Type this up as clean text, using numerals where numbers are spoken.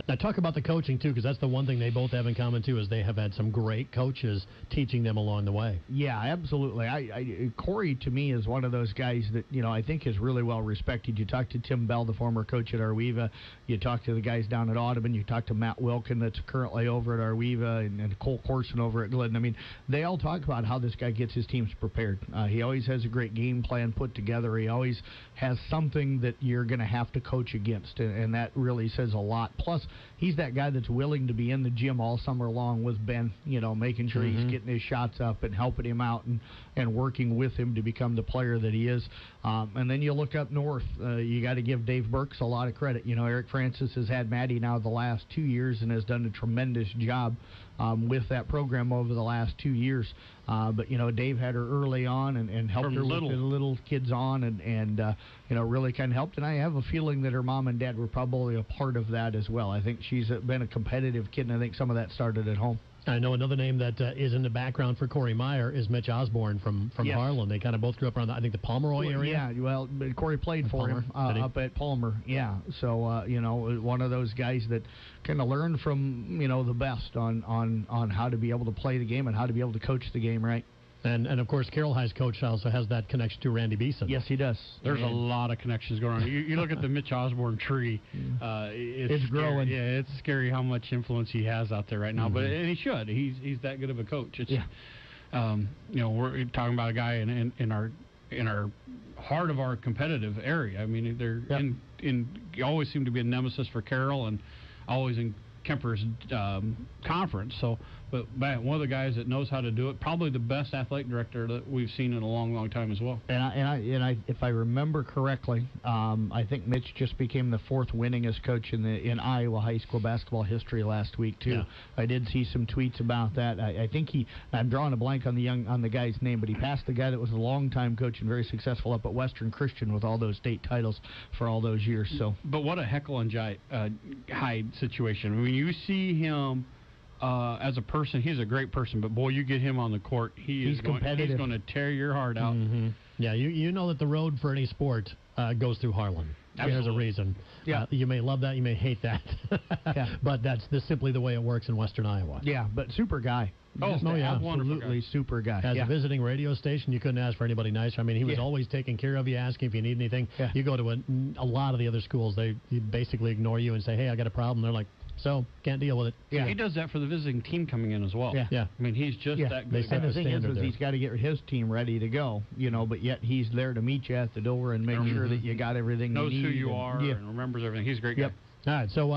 Now, talk about the coaching, too, because that's the one thing they both have in common, too, is they have had some great coaches teaching them along the way. Yeah, absolutely. Corey, to me, is one of those guys that, I think is really well respected. You talk to Tim Bell, the former coach at Arweva. You talk to the guys down at Audubon. You talk to Matt Wilkin, that's currently over at Arweva, and Cole Corson over at Glidden. I mean, they all talk about how this guy gets his teams prepared. He always has a great game plan put together. He always has something that you're going to have to coach against, and that really says a lot. Plus, he's that guy that's willing to be in the gym all summer long with Ben, making sure he's getting his shots up and helping him out and working with him to become the player that he is. And then you look up north, you got to give Dave Burks a lot of credit. Eric Francis has had Maddie now the last 2 years and has done a tremendous job with that program over the last 2 years. But Dave had her early on and helped her with the little kids on and really kind of helped. And I have a feeling that her mom and dad were probably a part of that as well. I think she's been a competitive kid, and I think some of that started at home. I know another name that is in the background for Corey Meyer is Mitch Osborne from Harlan. They kind of both grew up around, I think, the Pomeroy area. Yeah, well, Corey played for him up at Palmer. Yeah, so, one of those guys that kind of learned from, the best on how to be able to play the game and how to be able to coach the game right. And of course, Carroll High's coach also has that connection to Randy Beeson. Yes, he does. There's a lot of connections going on. You look at the Mitch Osborne tree. It's growing. Yeah, it's scary how much influence he has out there right now. And he should. He's that good of a coach. It's, we're talking about a guy in our heart of our competitive area. I mean, they're you always seem to be a nemesis for Carroll and always in Kemper's conference. So, but man, one of the guys that knows how to do it, probably the best athletic director that we've seen in a long, long time as well. And I if I remember correctly, I think Mitch just became the fourth winningest coach in Iowa high school basketball history last week too. Yeah. I did see some tweets about that. I think I'm drawing a blank on the guy's name, but he passed the guy that was a longtime coach and very successful up at Western Christian with all those state titles for all those years. So, but what a Heckle and Hyde situation. I mean, you see him. As a person, he's a great person, but boy, you get him on the court, he's competitive. He's going to tear your heart out. Mm-hmm. Yeah, you know that the road for any sport goes through Harlan. There's a reason. Yeah. You may love that, you may hate that, but that's simply the way it works in Western Iowa. Yeah, but super guy. Absolutely super guy. As a visiting radio station, you couldn't ask for anybody nicer. I mean, he was always taking care of you, asking if you need anything. Yeah. You go to a lot of the other schools, they basically ignore you and say, hey, I got a problem. They're like, so, can't deal with it. Yeah, he does that for the visiting team coming in as well. Yeah. I mean, he's just that good. And the thing is he's got to get his team ready to go, but yet he's there to meet you at the door and make sure that you got everything you need. Knows who you are and remembers everything. He's a great guy. All right, so...